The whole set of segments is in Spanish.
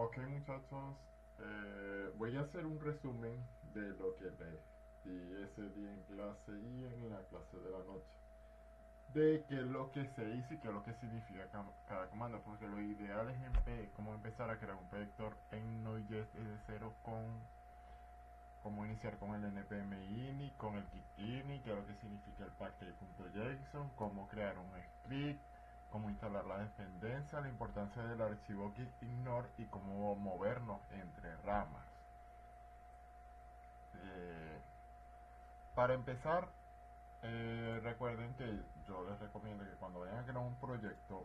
Ok muchachos, voy a hacer un resumen de lo que les di ese día en clase y en la clase de la noche. De qué es lo que se hizo y qué es lo que significa cada comando, porque lo ideal es cómo empezar a crear un proyector en Node.js desde cero con cómo iniciar con el npm ini, con el git ini, qué es lo que significa el package.json, cómo crear un script, cómo instalar la dependencia, la importancia del archivo git ignore y cómo movernos entre ramas. Eh, para empezar, recuerden que yo les recomiendo que cuando vayan a crear un proyecto,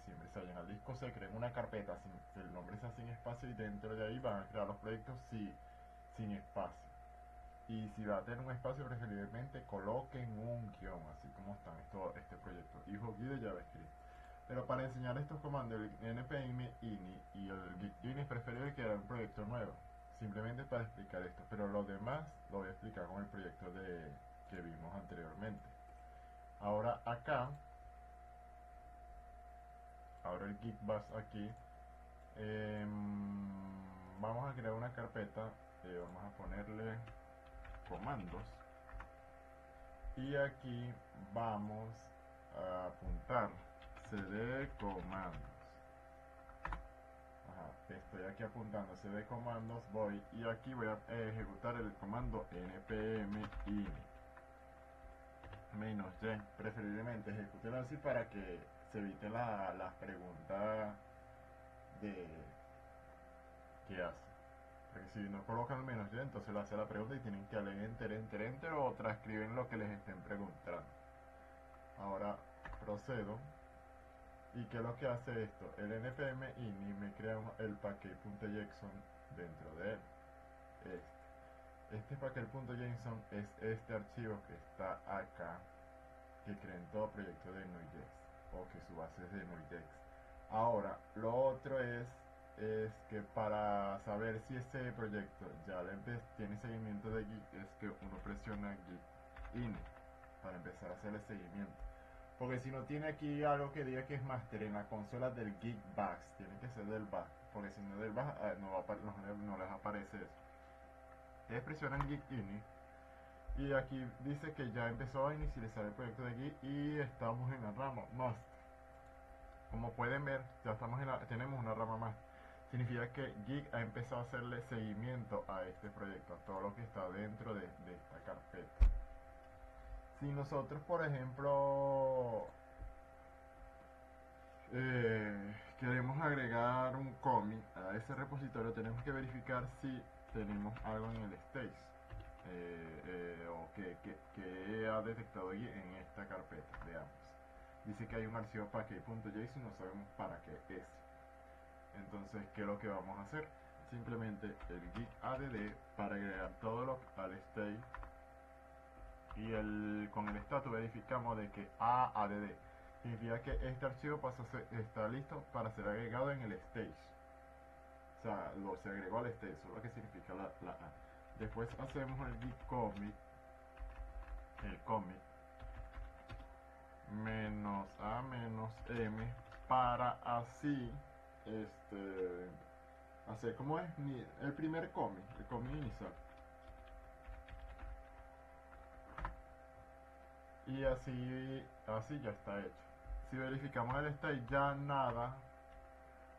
siempre se vayan al disco, se creen una carpeta, que el nombre sea sin espacio y dentro de ahí van a crear los proyectos sin espacio. Y si va a tener un espacio, preferiblemente coloquen un guión, así como está este proyecto, hijo guía de JavaScript. Pero para enseñar estos comandos, el npm ini y el git ini es preferible que era un proyecto nuevo, simplemente para explicar esto. Pero lo demás lo voy a explicar con el proyecto que vimos anteriormente. Ahora acá, ahora el git bash aquí, vamos a crear una carpeta, vamos a ponerle comandos. Y aquí vamos a apuntar cd comandos. Ajá, estoy aquí apuntando cd comandos, voy y aquí voy a ejecutar el comando npm ini menos y, preferiblemente ejecútenlo así para que se evite las preguntas de que hace, porque si no colocan el menos y entonces le hace la pregunta y tienen que darle enter o transcriben lo que les estén preguntando. Ahora procedo. ¿Y qué es lo que hace esto? El npm ini me crea el package.json dentro de él. Este package.json es este archivo que está acá, que crea en todo proyecto de Node.js, o que su base es de Node.js. Ahora, lo otro es que para saber si ese proyecto ya tiene seguimiento de Git, es que uno presiona Git init para empezar a hacer el seguimiento. Porque si no tiene aquí algo que diga que es master en la consola del Git Bash, tiene que ser del Bash, porque si no del Bash no les aparece eso. Ustedes presionan Git init y aquí dice que ya empezó a inicializar el proyecto de Git y estamos en la rama master. Como pueden ver, ya tenemos una rama master. Significa que Git ha empezado a hacerle seguimiento a este proyecto, a todo lo que está dentro de esta carpeta. Si nosotros, por ejemplo, queremos agregar un commit a ese repositorio, tenemos que verificar si tenemos algo en el stage, o que ha detectado en esta carpeta. Veamos, dice que hay un archivo package.json y no sabemos para qué es. Entonces, ¿qué es lo que vamos a hacer? Simplemente el git add para agregar todo lo al stage, y con el status verificamos de que add significa que este archivo está listo para ser agregado en el stage. O sea, se agregó al stage, eso es lo que significa la A. Después hacemos el git commit, el commit menos a menos m, para así hacer como es el primer commit, el commit inicial. Y así ya está hecho. Si verificamos el state, ya nada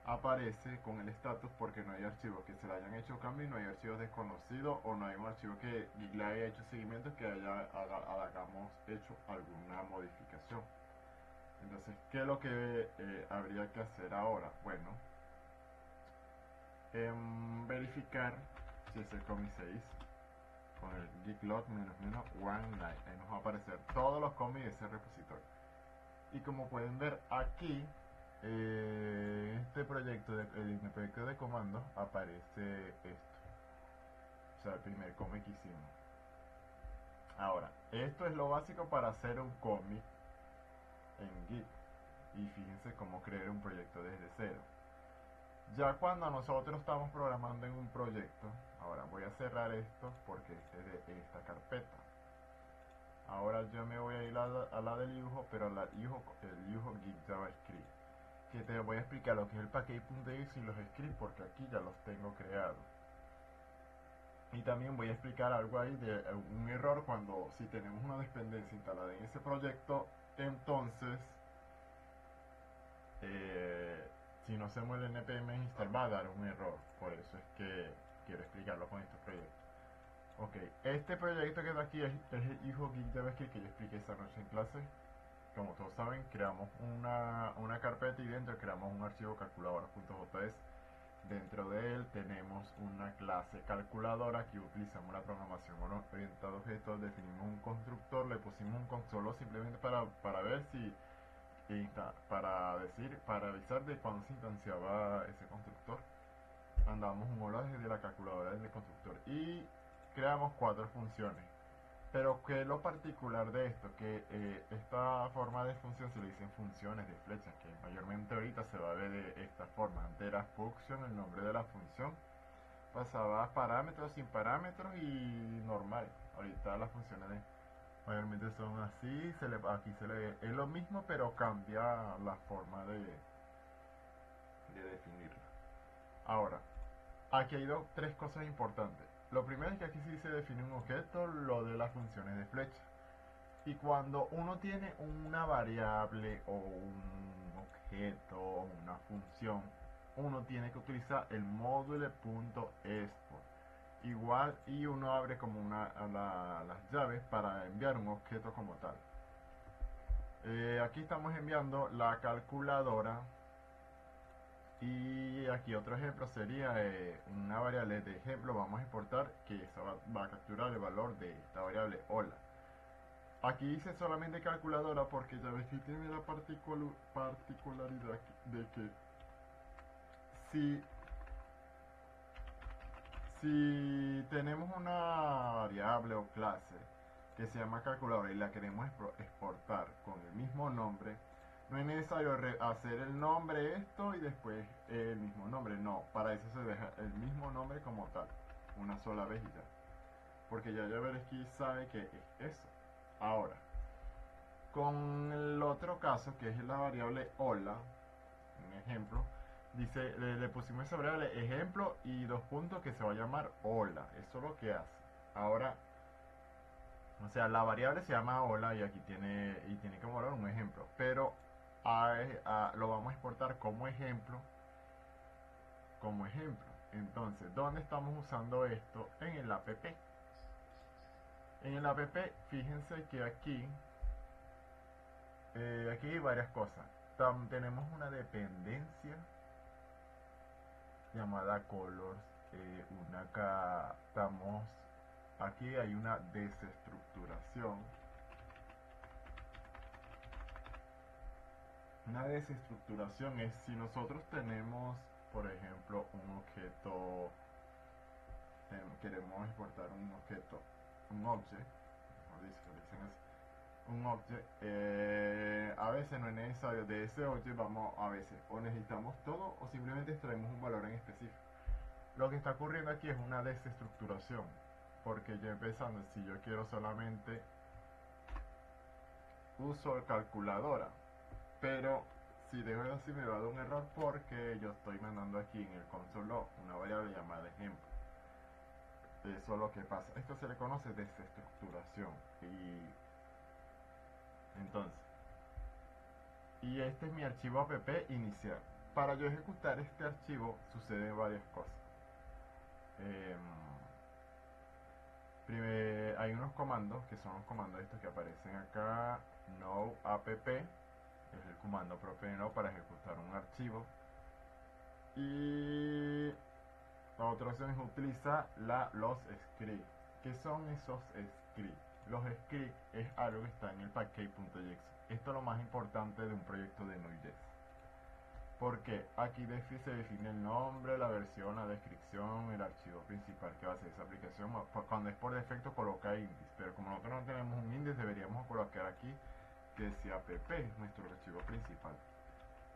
aparece con el status, porque no hay archivos que se le hayan hecho cambio, y no hay archivos desconocidos, o no hay un archivo que le haya hecho seguimiento, que hayamos hecho alguna modificación. Entonces, ¿qué es lo que habría que hacer ahora? Bueno, verificar si ese commit se hizo con el git log -one line. Ahí nos va a aparecer todos los commits de ese repositorio. Y como pueden ver aquí, este proyecto, el proyecto de comandos, aparece esto. O sea, el primer commit que hicimos. Ahora, esto es lo básico para hacer un commit en Git. Y fíjense cómo crear un proyecto desde cero. Ya cuando nosotros estamos programando en un proyecto, ahora voy a cerrar esto porque este es de esta carpeta. Ahora yo me voy a ir a la del dibujo, pero el dibujo Git JavaScript. que te voy a explicar lo que es el package.x y los scripts, porque aquí ya los tengo creados. Y también voy a explicar algo ahí de un error cuando si tenemos una dependencia instalada en ese proyecto, entonces si no hacemos el npm install va a dar un error. Por eso es que quiero explicarlo con estos proyectos. Ok, este proyecto que está aquí es el hijo Geek JavaScript que yo expliqué esta noche en clase. Como todos saben, creamos una carpeta y dentro creamos un archivo calculadora.js. Dentro de él tenemos una clase calculadora que utilizamos la programación orientada a objetos, definimos un constructor, le pusimos un consolo simplemente para ver si, para avisar de cuando se instanciaba ese constructor. Mandamos un hola desde la calculadora del constructor y creamos 4 funciones. Pero que lo particular de esto, que esta forma de función se le dicen funciones de flechas, que mayormente ahorita se va a ver de esta forma. Antes era function, el nombre de la función, pasaba parámetros, sin parámetros y normal. Ahorita las funciones mayormente son así, aquí se le ve, es lo mismo pero cambia la forma de definirla. Ahora, aquí hay 3 cosas importantes. Lo primero es que aquí sí se define un objeto, lo de las funciones de flecha. Y cuando uno tiene una variable o un objeto o una función, uno tiene que utilizar el module.export. Igual, y uno abre como las llaves para enviar un objeto como tal. Aquí estamos enviando la calculadora. Y aquí otro ejemplo sería una variable de ejemplo. Vamos a exportar que va a capturar el valor de esta variable hola. Aquí dice solamente calculadora porque JavaScript tiene la particularidad de que si tenemos una variable o clase que se llama calculadora y la queremos exportar con el mismo nombre, no es necesario hacer el nombre esto y después el mismo nombre. No, para eso se deja el mismo nombre como tal, una sola vez y ya. Porque ya JavaScript sabe que es eso. Ahora, con el otro caso, que es la variable hola, un ejemplo, dice, le pusimos esa variable ejemplo y 2 puntos que se va a llamar hola. Eso es lo que hace. Ahora, o sea, la variable se llama hola y aquí tiene como valor un ejemplo, pero lo vamos a exportar como ejemplo. Entonces, ¿dónde estamos usando esto? En el app. En el app, fíjense que aquí hay varias cosas. Tenemos una dependencia llamada colors. Aquí hay una desestructuración. Una desestructuración es si nosotros tenemos, por ejemplo, un objeto, queremos exportar un objeto, un object, mejor dicho, lo dicen así, un object, a veces no es necesario de ese object, a veces o necesitamos todo o simplemente extraemos un valor en específico. Lo que está ocurriendo aquí es una desestructuración, porque yo empezando, si yo quiero solamente uso calculadora, pero si dejo de así me va a dar un error porque yo estoy mandando aquí en el console una variable llamada ejemplo. Eso es lo que pasa. Esto se le conoce desestructuración. Y este es mi archivo app inicial. Para yo ejecutar este archivo suceden varias cosas. Hay unos comandos que son los comandos estos que aparecen acá. No app es el comando propio de no para ejecutar un archivo. Y la otra opción es utilizar los scripts. ¿Qué son esos scripts? Los scripts es algo que está en el package.js. Esto es lo más importante de un proyecto de Node.js. Porque aquí se define el nombre, la versión, la descripción, el archivo principal que va a ser esa aplicación. Cuando es por defecto coloca índice, pero como nosotros no tenemos un índice deberíamos colocar aquí que sea app, nuestro archivo principal.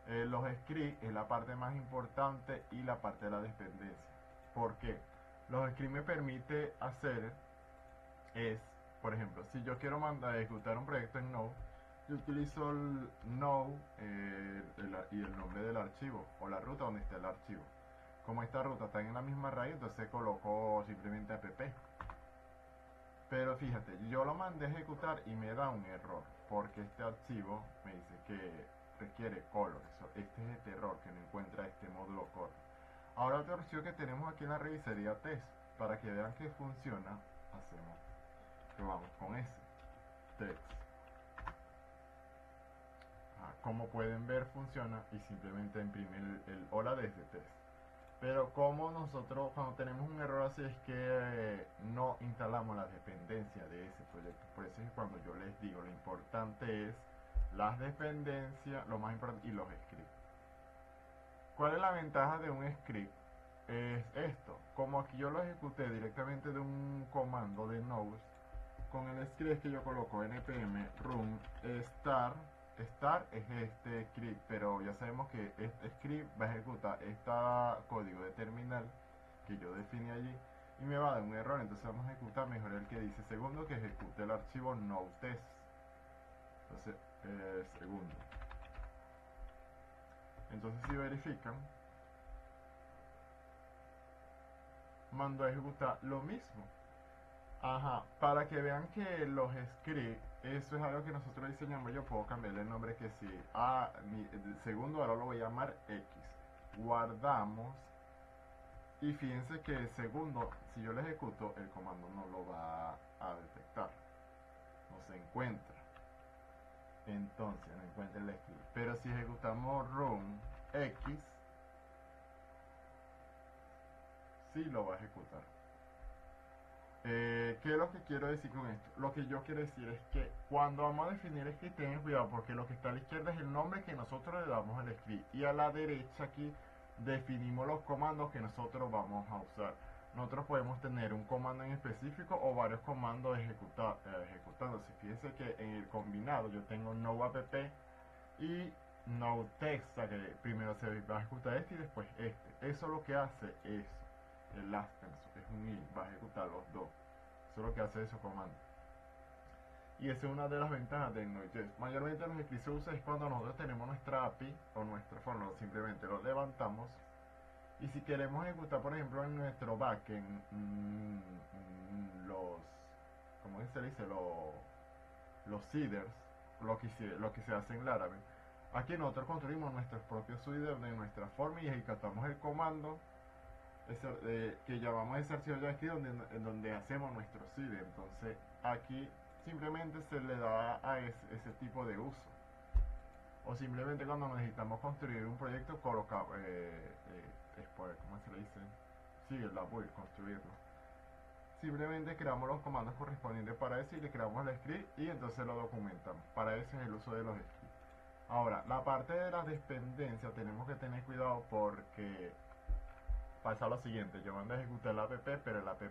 Los scripts es la parte más importante y la parte de la dependencia. ¿Por qué? Los scripts me permite hacer por ejemplo, si yo quiero ejecutar un proyecto en Node, yo utilizo el no y el nombre del archivo o la ruta donde está el archivo. Como esta ruta está en la misma raíz, entonces coloco simplemente app. Pero fíjate, yo lo mandé a ejecutar y me da un error, porque este archivo me dice que requiere color. Este es este error que no encuentra este módulo color. Ahora otro archivo que tenemos aquí en la raíz sería test. Para que vean que funciona, probamos con ese text. Como pueden ver funciona y simplemente imprime el hola desde test. Pero como nosotros cuando tenemos un error así es que no instalamos la dependencia de ese proyecto. Por eso es que cuando yo les digo lo importante es las dependencias, lo más importante, y los scripts. ¿Cuál es la ventaja de un script? Es esto. Como aquí yo lo ejecuté directamente de un comando de Node, con el script que yo coloco npm run start es este script, pero ya sabemos que este script va a ejecutar este código de terminal que yo definí allí y me va a dar un error. Entonces vamos a ejecutar mejor el que dice segundo, que ejecute el archivo node-test. Entonces segundo. Entonces si verifican, mando a ejecutar lo mismo. Para que vean que los scripts, eso es algo que nosotros diseñamos. Yo puedo cambiarle el nombre, que si mi segundo ahora lo voy a llamar X. Guardamos y fíjense que el segundo, si yo lo ejecuto, el comando no lo va a detectar, no se encuentra, entonces no encuentra el script. Pero si ejecutamos run X, sí lo va a ejecutar. ¿Qué es lo que quiero decir con esto? Lo que yo quiero decir es que cuando vamos a definir script, tengan cuidado, porque lo que está a la izquierda es el nombre que nosotros le damos al script, y a la derecha aquí definimos los comandos que nosotros vamos a usar. Nosotros podemos tener un comando en específico o varios comandos ejecutándose. Fíjense que en el combinado yo tengo no app y no text, o sea que primero se va a ejecutar este y después este. Eso lo que hace es el aspenso, es un i, va a ejecutar los dos. Eso es lo que hace esos comandos. Y esa es una de las ventajas de Node.js. Mayormente los scripts se usan es cuando nosotros tenemos nuestra API o nuestro forno, simplemente lo levantamos. Y si queremos ejecutar, por ejemplo, en nuestro backend, ¿cómo se dice? Los seeders, lo que se hace en Laravel. Aquí nosotros construimos nuestros propios seeders de nuestra forma y ejecutamos el comando que llamamos ese archivo JavaScript donde hacemos nuestro seeder. Entonces aquí simplemente se le da a ese tipo de uso. O simplemente cuando necesitamos construir un proyecto, colocamos, ¿cómo se le dice? Sí, la build, construirlo. Simplemente creamos los comandos correspondientes para eso y le creamos el script y entonces lo documentamos. Para eso es el uso de los scripts. Ahora, la parte de las dependencias tenemos que tener cuidado porque pasa lo siguiente. Yo mando a ejecutar la app, pero el app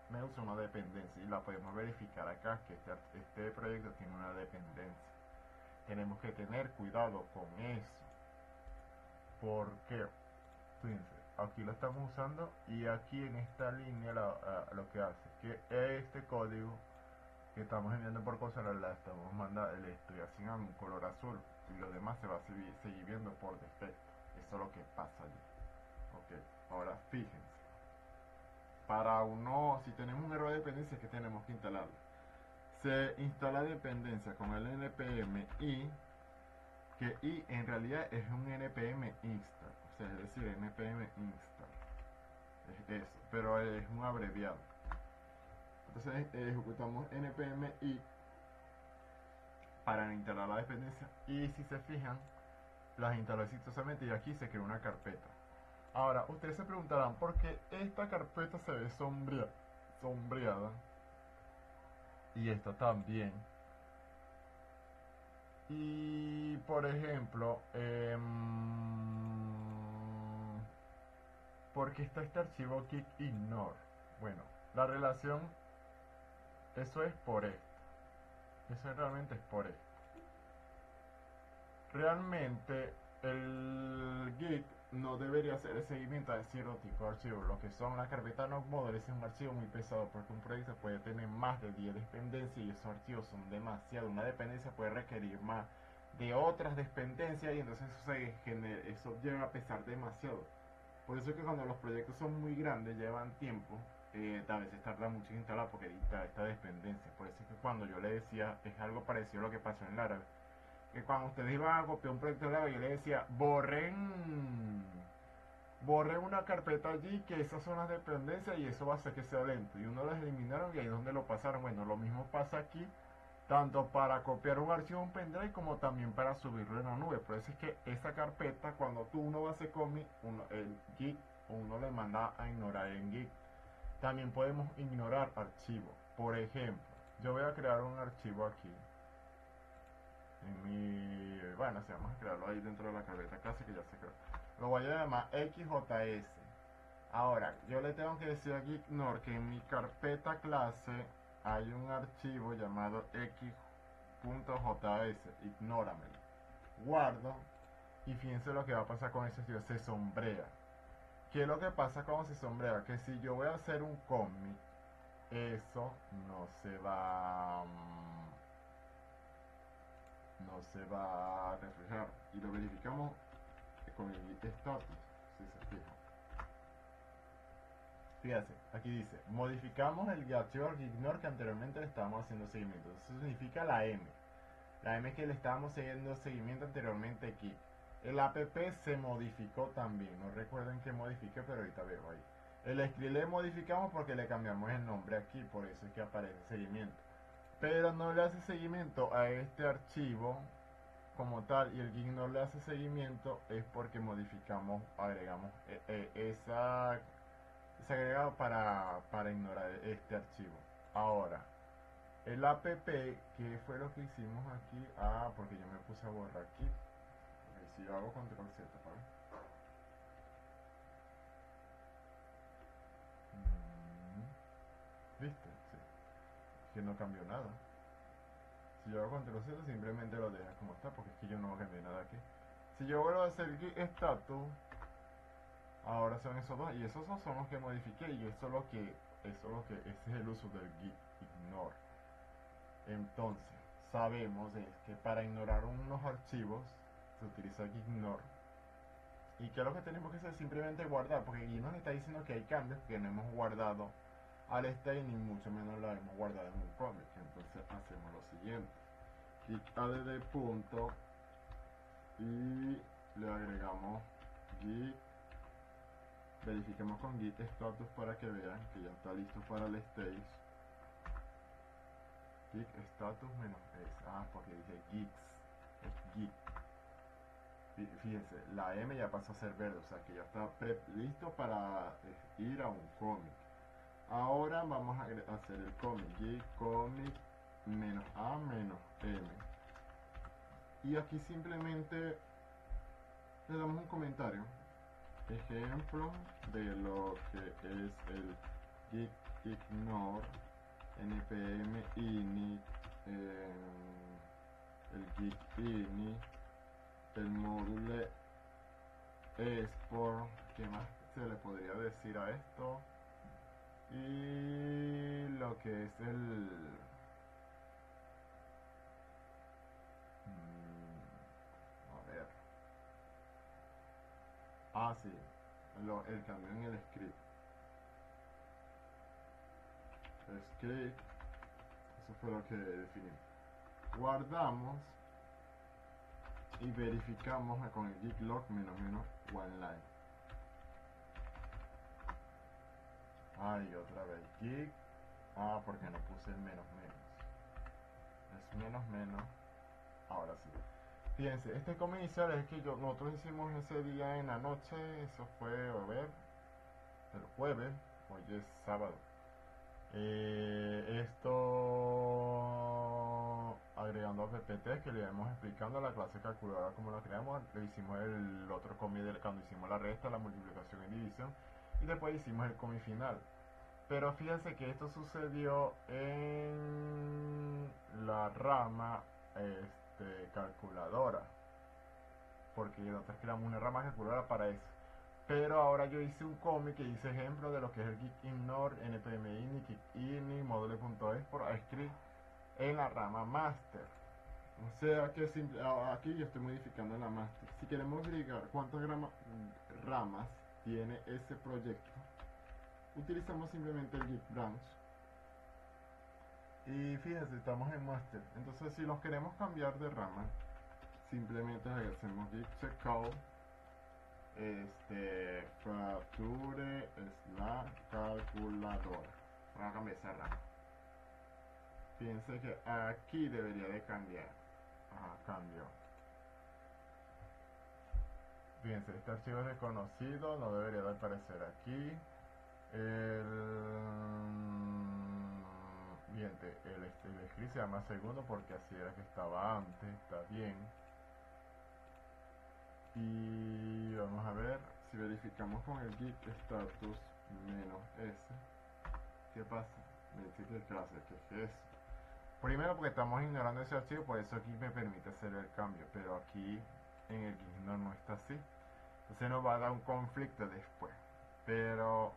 me usa una dependencia y la podemos verificar acá que este proyecto tiene una dependencia. Tenemos que tener cuidado con eso, porque fíjense, aquí lo estamos usando y aquí en esta línea lo que hace es que este código que estamos enviando por consola la estamos mandando, le estoy haciendo un color azul y lo demás se va a seguir viendo por defecto. Eso es lo que pasa allí. Ok, ahora fíjense, si tenemos un error de dependencia, que tenemos que instalarlo. Se instala dependencia con el npm i, que i en realidad es un npm install, o sea, es decir, npm install es eso, pero es un abreviado. Entonces ejecutamos npm i para instalar la dependencia y si se fijan, las instaló exitosamente y aquí se creó una carpeta. Ahora, ustedes se preguntarán por qué esta carpeta se ve sombreada y esta también. Y por ejemplo, ¿por qué está este archivo kick ignore? Bueno, la relación, eso es por esto. Eso realmente es por esto. Realmente el git no debería hacer el seguimiento a cierto tipo de archivos. Lo que son las carpetas no model es un archivo muy pesado porque un proyecto puede tener más de 10 dependencias y esos archivos son demasiado. Una dependencia puede requerir más de otras dependencias y entonces eso llega a pesar demasiado. Por eso es que cuando los proyectos son muy grandes, llevan tiempo, a veces tarda mucho en instalar porque dicta esta dependencia. Por eso es que cuando yo le decía, es algo parecido a lo que pasó en Laravel, que cuando ustedes iban a copiar un proyecto de Laravel, yo les decía, borren una carpeta allí, que esas son las dependencias y eso va a hacer que sea lento. Y uno las eliminaron y ahí es donde lo pasaron. Bueno, lo mismo pasa aquí, tanto para copiar un archivo a un pendrive como también para subirlo en la nube. Por eso es que esa carpeta, cuando uno va a hacer commit, el Git, uno le manda a ignorar en Git. También podemos ignorar archivos. Por ejemplo, yo voy a crear un archivo aquí. Bueno, si vamos a crearlo ahí dentro de la carpeta clase que ya se creó. Lo voy a llamar XJS. Ahora, yo le tengo que decir aquí ignore que en mi carpeta clase hay un archivo llamado x.js, ignóramelo. Guardo y fíjense lo que va a pasar con ese archivo, se sombrea. ¿Qué es lo que pasa cuando se sombrea? Que si yo voy a hacer un commit, eso no se va a reflejar y lo verificamos con el git status, si se fijan. Fíjense, aquí dice, modificamos el archivo ignore que anteriormente le estábamos haciendo seguimiento. Eso significa la M. La M que le estábamos haciendo seguimiento anteriormente aquí. El app se modificó también. No recuerden que modifique, pero ahorita veo ahí. El script le modificamos porque le cambiamos el nombre aquí, por eso es que aparece seguimiento. Pero no le hace seguimiento a este archivo como tal, y el git no le hace seguimiento es porque modificamos, agregamos ese agregado para ignorar este archivo. Ahora, el app, que fue lo que hicimos aquí, porque yo me puse a borrar aquí. Okay, si yo hago control Z, ¿vale? ¿Viste? Sí. Que no cambió nada. Si yo hago control Z, simplemente lo deja como está, porque es que yo no cambié nada aquí. Si yo vuelvo a hacer git status, ahora son esos dos, y esos dos son los que modifiqué, y ese es el uso del git ignore. Entonces, sabemos que para ignorar unos archivos se utiliza git ignore. ¿Y qué es lo que tenemos que hacer? Simplemente guardar, porque aquí nos está diciendo que hay cambios que no hemos guardado al state, ni mucho menos lo hemos guardado en un commit. Entonces hacemos lo siguiente: git add punto y le agregamos git, verifiquemos con git status para que vean que ya está listo para el stage. Git status menos s, porque dice gits, es git. Fíjense, la M ya pasó a ser verde, o sea que ya está listo para ir a un commit. Ahora vamos a hacer el commit, git commit menos a menos m, y aquí simplemente le damos un comentario, ejemplo de lo que es el git ignore npm init, el git init, el módulo export, ¿qué más se le podría decir a esto? Y lo que es a ver, sí, el cambio en el script, eso fue lo que definimos. Guardamos y verificamos con el git log menos menos one line. Y otra vez git, porque no puse el menos menos, es menos menos. Ahora sí, fíjense, este commit inicial es que nosotros hicimos ese día en la noche. Eso fue, a ver, el jueves, hoy es sábado. Esto agregando a ppt, que le íbamos explicando la clase calculadora como la creamos. Le hicimos el otro commit cuando hicimos la resta, la multiplicación y división, y después hicimos el commit final. Pero fíjense que esto sucedió en la rama calculadora, porque nosotros creamos una rama calculadora para eso. Pero ahora yo hice un cómic que hice ejemplo de lo que es el Geek Ignore, NPMI, Nikit.ini, Module.es por script en la rama master. O sea que aquí yo estoy modificando en la master. Si queremos verificar cuántas ramas tiene ese proyecto, utilizamos simplemente el Geek Branch. Y fíjense, estamos en master. Entonces si los queremos cambiar de rama, simplemente hacemos Geek Checkout, Fracture slash calculadora. Voy a cambiar esa rama. Fíjense que aquí debería de cambiar. Ajá, cambió. Fíjense, este archivo es desconocido, no debería de aparecer aquí. Fíjense, el script se llama segundo porque así era que estaba antes, está bien. Y vamos a ver si verificamos con el git status menos s. ¿Qué pasa? Me dice que clase, ¿qué es eso? Primero porque estamos ignorando ese archivo, por eso aquí me permite hacer el cambio, pero aquí en el git no está así. Entonces nos va a dar un conflicto después. Pero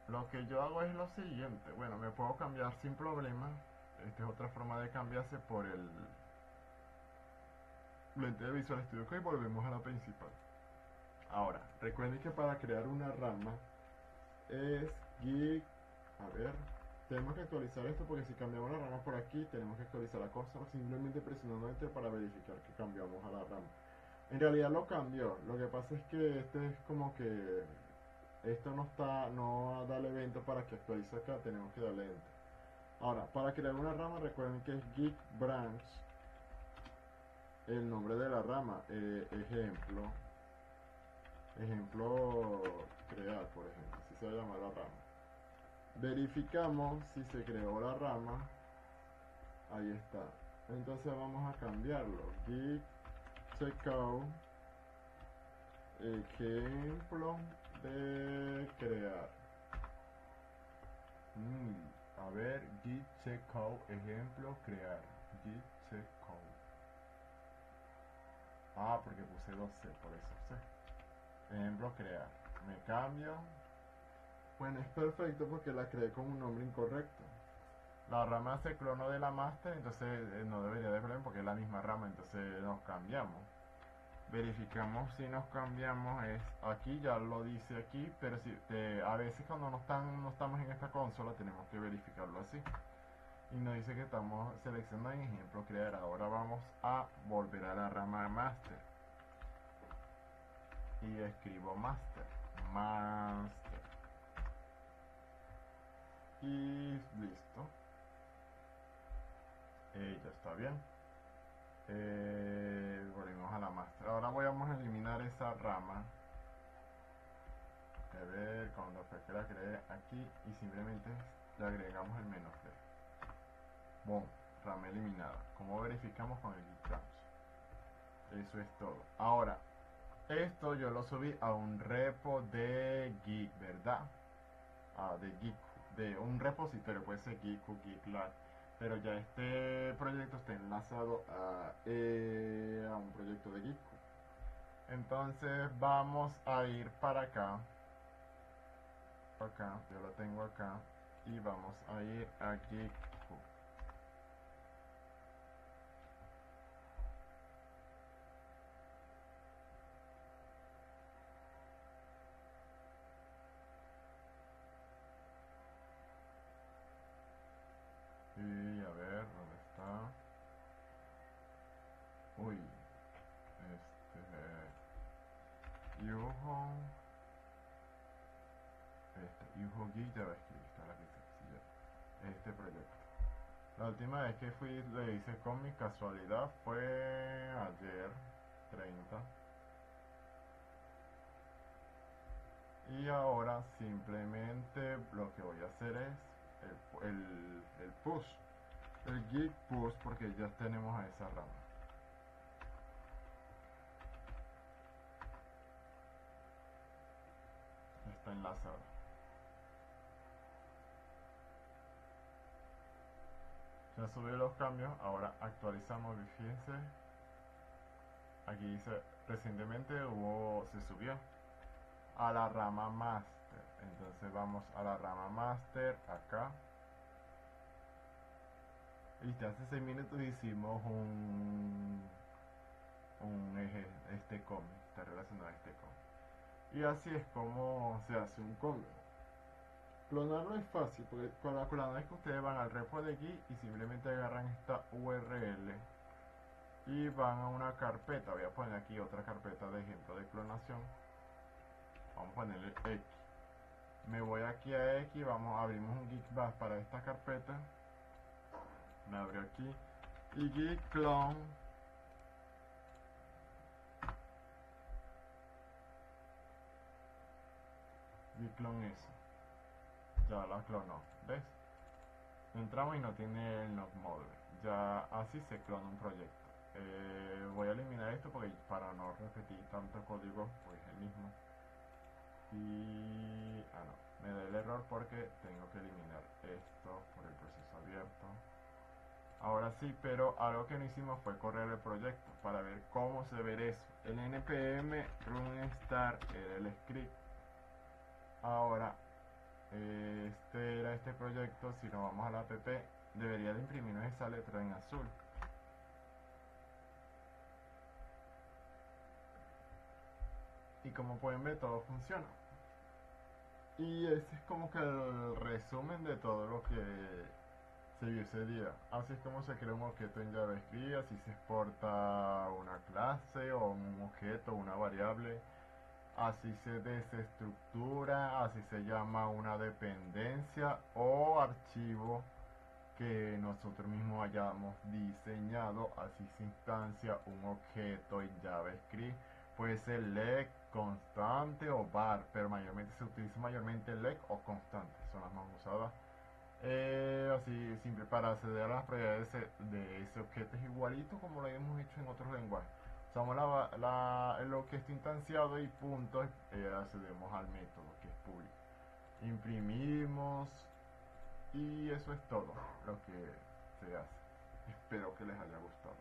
lo que yo hago es lo siguiente. Bueno, me puedo cambiar sin problema. Esta es otra forma de cambiarse por el lente de Visual Studio Code y volvemos a la principal. Ahora, recuerden que para crear una rama es git. A ver, tenemos que actualizar esto porque si cambiamos la rama por aquí, tenemos que actualizar la cosa simplemente presionando enter para verificar que cambiamos a la rama. En realidad lo cambió. Lo que pasa es que este es como que esto no da el evento para que actualice acá, tenemos que darle enter. Ahora, para crear una rama, recuerden que es git branch, el nombre de la rama, ejemplo crear, por ejemplo, si se va a llamar la rama. Verificamos si se creó la rama, ahí está. Entonces vamos a cambiarlo, git checkout, ejemplo de crear. A ver, git checkout, ejemplo, crear. Git checkout. Ah, porque puse 2C, por eso C. Ejemplo, crear. Me cambio. Bueno, es perfecto porque la creé con un nombre incorrecto. La rama se clonó de la master, entonces no debería de problema porque es la misma rama, entonces nos cambiamos. Verificamos si nos cambiamos, es aquí, ya lo dice aquí, pero si a veces cuando no estamos en esta consola tenemos que verificarlo así. Y nos dice que estamos seleccionando en ejemplo crear. Ahora vamos a volver a la rama master y escribo master y listo. Ya está bien. Volvemos a la master. Ahora vamos a eliminar esa rama. A ver, cuando fue que la creé aquí y simplemente le agregamos el menos D. Bon, rama eliminada. ¿Cómo verificamos con el git branch? Eso es todo. Ahora, esto yo lo subí a un repo de Git, ¿verdad? De Git, de un repositorio, puede ser Giku, GitLab. Pero ya este proyecto está enlazado a un proyecto de Giku. Entonces vamos a ir para acá. Yo lo tengo acá. Y vamos a ir a Giku. Y a ver, ¿dónde está? Uy, Yuho, Yuho Git JavaScript, está la que se este proyecto. La última vez que le hice con mi casualidad fue ayer, 30. Y ahora simplemente lo que voy a hacer es el push, el git push, porque ya tenemos a esa rama. Está enlazado. Ya subí los cambios, ahora actualizamos, fíjense. aquí dice, recientemente se subió a la rama master. Entonces vamos a la rama master acá. Viste, hace 6 minutos hicimos un eje, este cómic, está relacionado a este cómic. Y así es como se hace un cómic. Clonarlo es fácil, porque con la clonada es que ustedes van al repo de aquí y simplemente agarran esta URL y van a una carpeta. Voy a poner aquí otra carpeta de ejemplo de clonación. Vamos a ponerle X. Me voy aquí a X, abrimos un Geekbase para esta carpeta. Me abrió aquí y Geek Clone. Geek Clone eso. Ya la clonó, ¿ves? Entramos y no tiene el node model. Ya así se clona un proyecto. Voy a eliminar esto porque para no repetir tanto código, pues el mismo. Y no, me da el error porque tengo que eliminar esto por el proceso abierto. Ahora sí, pero algo que no hicimos fue correr el proyecto para ver cómo se ve eso. El npm run start era el script. Ahora este era este proyecto. Si nos vamos a la app, debería de imprimirnos esa letra en azul. Y como pueden ver, todo funciona. Y ese es como que el resumen de todo lo que se vio ese día. Así es como se crea un objeto en JavaScript, así se exporta una clase o un objeto, una variable. Así se desestructura, así se llama una dependencia o archivo que nosotros mismos hayamos diseñado. Así se instancia un objeto en JavaScript. Puede ser leg, constante o var, pero mayormente se utiliza mayormente leg o constante, son las más usadas. Así simple para acceder a las propiedades de ese objeto es igualito como lo hemos hecho en otros lenguajes. Usamos el objeto instanciado y punto, accedemos al método que es público. Imprimimos y eso es todo lo que se hace. Espero que les haya gustado.